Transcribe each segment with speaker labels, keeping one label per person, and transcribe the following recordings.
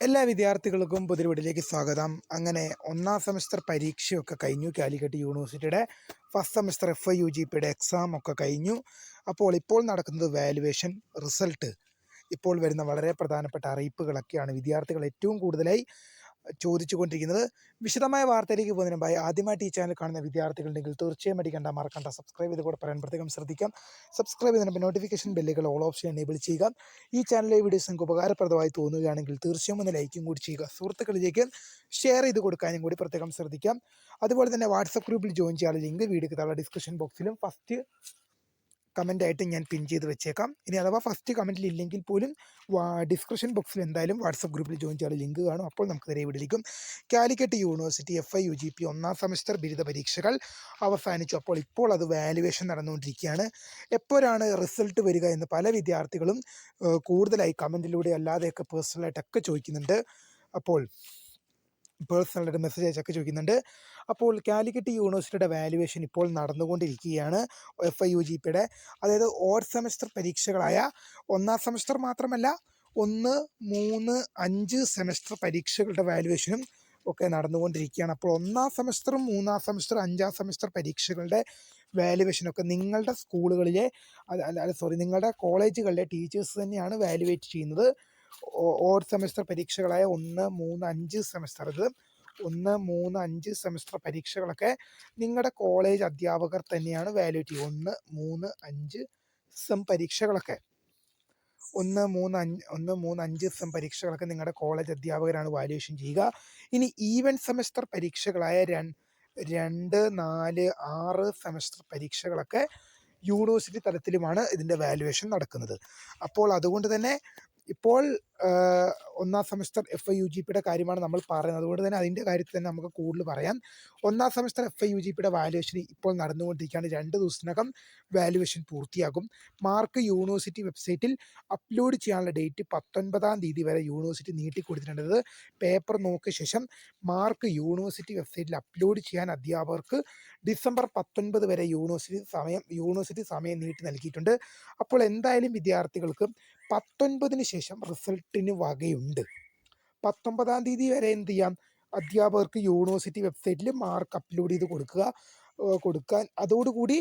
Speaker 1: എല്ലാ വിദ്യാർത്ഥികൾക്കും പുതിയ സ്വാഗതം. അങ്ങനെ ഒന്നാം സെമസ്റ്റർ പരീക്ഷയൊക്കെ കഴിഞ്ഞു. കാലിക്കറ്റ് യൂണിവേഴ്സിറ്റിയുടെ ഫസ്റ്റ് സെമസ്റ്റർ FIUGPയുടെ എക്സാം ഒക്കെ കഴിഞ്ഞു. ഇപ്പോൾ നടക്കുന്നത് വാല്യുവേഷൻ റിസൾട്ട്. ഇപ്പോൾ വരുന്ന വളരെ പ്രധാനപ്പെട്ട അറിയിപ്പുകളൊക്കെയാണ് വിദ്യാർത്ഥികൾ ഏറ്റവും കൂടുതലായി ചോദിച്ചുകൊണ്ടിരിക്കുന്നത്. വിശദമായ വാർത്തയിലേക്ക് പോകുന്നതിന് മുമ്പായി ആദ്യമായിട്ട് ഈ ചാനൽ കാണുന്ന വിദ്യാർത്ഥികളുണ്ടെങ്കിൽ തീർച്ചയായും മറക്കണ്ട സബ്സ്ക്രൈബ് ചെയ്ത് കൂടെ പറയാൻ പ്രത്യേകം ശ്രദ്ധിക്കാം. സബ്സ്ക്രൈബ് ചെയ്തതിന് നോട്ടിഫിക്കേഷൻ ബെല്ലുകൾ ഓൾ ഓപ്ഷൻ എനേബിൾ ചെയ്യുക. ഈ ചാനലിലെ വീഡിയോസ് നിങ്ങൾക്ക് ഉപകാരപ്രദമായി തോന്നുകയാണെങ്കിൽ തീർച്ചയായും ഒന്ന് ലൈക്കും കൂടി ചെയ്യുക. സുഹൃത്തുക്കളിലേക്ക് ഷെയർ ചെയ്ത് കൊടുക്കാനും കൂടി പ്രത്യേകം ശ്രദ്ധിക്കാം. അതുപോലെ തന്നെ വാട്സപ്പ് ഗ്രൂപ്പിൽ ജോയിൻ ചെയ്യാനുള്ള ലിങ്ക് വീഡിയോക്ക് താഴെ ഡിസ്ക്രിപ്ഷൻ ബോക്സിലും ഫസ്റ്റ് കമൻ്റായിട്ട് ഞാൻ പിൻ ചെയ്ത് വെച്ചേക്കാം. ഇനി അഥവാ ഫസ്റ്റ് കമൻറ്റിൽ ഇല്ലെങ്കിൽ പോലും ഡിസ്ക്രിപ്ഷൻ ബോക്സിൽ എന്തായാലും വാട്സപ്പ് ഗ്രൂപ്പിൽ ജോയിൻ ചെയ്യാനുള്ള ലിങ്ക് കാണും. അപ്പോൾ നമുക്ക് നേരെ വിളിക്കും. കാലിക്കറ്റ് യൂണിവേഴ്സിറ്റി FIUGP ഒന്നാം സെമസ്റ്റർ ബിരുദ പരീക്ഷകൾ അവസാനിച്ചു. ഇപ്പോൾ അത് വാല്യുവേഷൻ നടന്നുകൊണ്ടിരിക്കുകയാണ്. എപ്പോഴാണ് റിസൾട്ട് വരിക എന്ന് പല വിദ്യാർത്ഥികളും കൂടുതലായി കമൻറ്റിലൂടെ അല്ലാതെയൊക്കെ പേഴ്സണലായിട്ടൊക്കെ ചോദിക്കുന്നുണ്ട്. പേഴ്സണലായിട്ട് മെസ്സേജ് അയച്ചൊക്കെ ചോദിക്കുന്നുണ്ട്. കാലിക്കറ്റ് യൂണിവേഴ്സിറ്റിയുടെ വാല്യുവേഷൻ ഇപ്പോൾ നടന്നുകൊണ്ടിരിക്കുകയാണ്. FIUGPയുടെ അതായത് ഓഡ് സെമസ്റ്റർ പരീക്ഷകളായ ഒന്നാം സെമസ്റ്റർ മാത്രമല്ല 1, 3, 5 സെമസ്റ്റർ പരീക്ഷകളുടെ വാല്യുവേഷനും ഒക്കെ നടന്നുകൊണ്ടിരിക്കുകയാണ്. അപ്പോൾ ഒന്നാം സെമസ്റ്ററും 3-ാം സെമസ്റ്റർ 5-ാം സെമസ്റ്റർ പരീക്ഷകളുടെ വാല്യുവേഷനൊക്കെ നിങ്ങളുടെ സ്കൂളുകളിലെ നിങ്ങളുടെ കോളേജുകളിലെ ടീച്ചേഴ്സ് തന്നെയാണ് വാല്യുവേറ്റ് ചെയ്യുന്നത്. ഓഡ് സെമസ്റ്റർ പരീക്ഷകളായ 1, 3, 5 സെമസ്റ്റർ 1, 3, 5 സെമസ്റ്റർ പരീക്ഷകളൊക്കെ നിങ്ങളുടെ കോളേജ് അധ്യാപകർ തന്നെയാണ് വാല്യുവേറ്റ് ചെയ്യുക. 1, 3, 5 സെം പരീക്ഷകളൊക്കെ 1, 3, 5 സെം പരീക്ഷകളൊക്കെ നിങ്ങളുടെ കോളേജ് അധ്യാപകരാണ് വാല്യുവേഷൻ ചെയ്യുക. ഇനി ഈവൻ സെമസ്റ്റർ പരീക്ഷകളായ 2, 4, 6 സെമസ്റ്റർ പരീക്ഷകളൊക്കെ യൂണിവേഴ്സിറ്റി തലത്തിലുമാണ് ഇതിൻ്റെ വാല്യുവേഷൻ നടക്കുന്നത്. അതുകൊണ്ട് തന്നെ ഇപ്പോൾ ഒന്നാം സെമസ്റ്റർ FIUGPയുടെ കാര്യമാണ് നമ്മൾ പറയുന്നത്. അതുകൊണ്ട് തന്നെ അതിൻ്റെ കാര്യത്തിൽ തന്നെ നമുക്ക് കൂടുതൽ പറയാം. ഒന്നാം സെമസ്റ്റർ FIUGPയുടെ വാല്യുവേഷൻ ഇപ്പോൾ നടന്നുകൊണ്ടിരിക്കുകയാണ്. 2 ദിവസത്തിനകം വാല്യുവേഷൻ പൂർത്തിയാകും. മാർക്ക് യൂണിവേഴ്സിറ്റി വെബ്സൈറ്റിൽ അപ്ലോഡ് ചെയ്യാനുള്ള ഡേറ്റ് 19-ാം തീയതി വരെ യൂണിവേഴ്സിറ്റി നീട്ടിക്കൊടുത്തിട്ടുണ്ടത്. പേപ്പർ നോക്കിയ ശേഷം മാർക്ക് യൂണിവേഴ്സിറ്റി വെബ്സൈറ്റിൽ അപ്ലോഡ് ചെയ്യാൻ അധ്യാപകർക്ക് ഡിസംബർ 19 വരെ യൂണിവേഴ്സിറ്റി സമയം നീട്ടി നൽകിയിട്ടുണ്ട്. എന്തായാലും വിദ്യാർത്ഥികൾക്ക് 19-ന് ശേഷം റിസൾട്ടിന് വകയുണ്ട്. 19-ാം തീയതി വരെ എന്ത് ചെയ്യാം, അധ്യാപകർക്ക് യൂണിവേഴ്സിറ്റി വെബ്സൈറ്റിൽ മാർക്ക് അപ്ലോഡ് ചെയ്ത് കൊടുക്കാൻ അതോടുകൂടി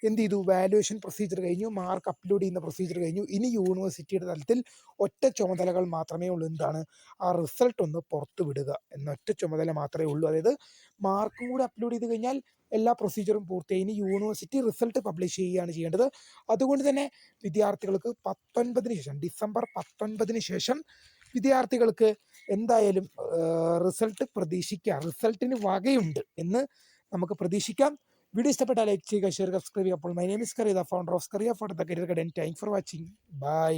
Speaker 1: എന്ത് ചെയ്തു, വാല്യുവേഷൻ പ്രൊസീജിയർ കഴിഞ്ഞു, മാർക്ക് അപ്ലോഡ് ചെയ്യുന്ന പ്രൊസീജിയർ കഴിഞ്ഞു. ഇനി യൂണിവേഴ്സിറ്റിയുടെ തലത്തിൽ ഒറ്റ ചുമതലകൾ മാത്രമേ ഉള്ളൂ. എന്താണ്? ആ റിസൾട്ട് ഒന്ന് പുറത്തു വിടുക എന്ന ഒറ്റ ചുമതല മാത്രമേ ഉള്ളൂ. അതായത് മാർക്കും കൂടി അപ്ലോഡ് ചെയ്ത് കഴിഞ്ഞാൽ എല്ലാ പ്രൊസീജിയറും പൂർത്തിയായി. ഇനി യൂണിവേഴ്സിറ്റി റിസൾട്ട് പബ്ലിഷ് ചെയ്യുകയാണ് ചെയ്യേണ്ടത്. അതുകൊണ്ട് തന്നെ വിദ്യാർത്ഥികൾക്ക് 19-ന് ശേഷം ഡിസംബർ 19-ന് ശേഷം വിദ്യാർത്ഥികൾക്ക് എന്തായാലും റിസൾട്ട് പ്രതീക്ഷിക്കാം. റിസൾട്ടിന് വകയുണ്ട് എന്ന് നമുക്ക് പ്രതീക്ഷിക്കാം. വീഡിയോ ഇഷ്ടപ്പെട്ടാൽ ലൈക്ക് ചെയ്യുക, ഷെയർ, സബ്സ്ക്രൈബ് ചെയ്യുക. My name is Kariya, the founder of Kariya for the career guidance. Thanks for watching. By.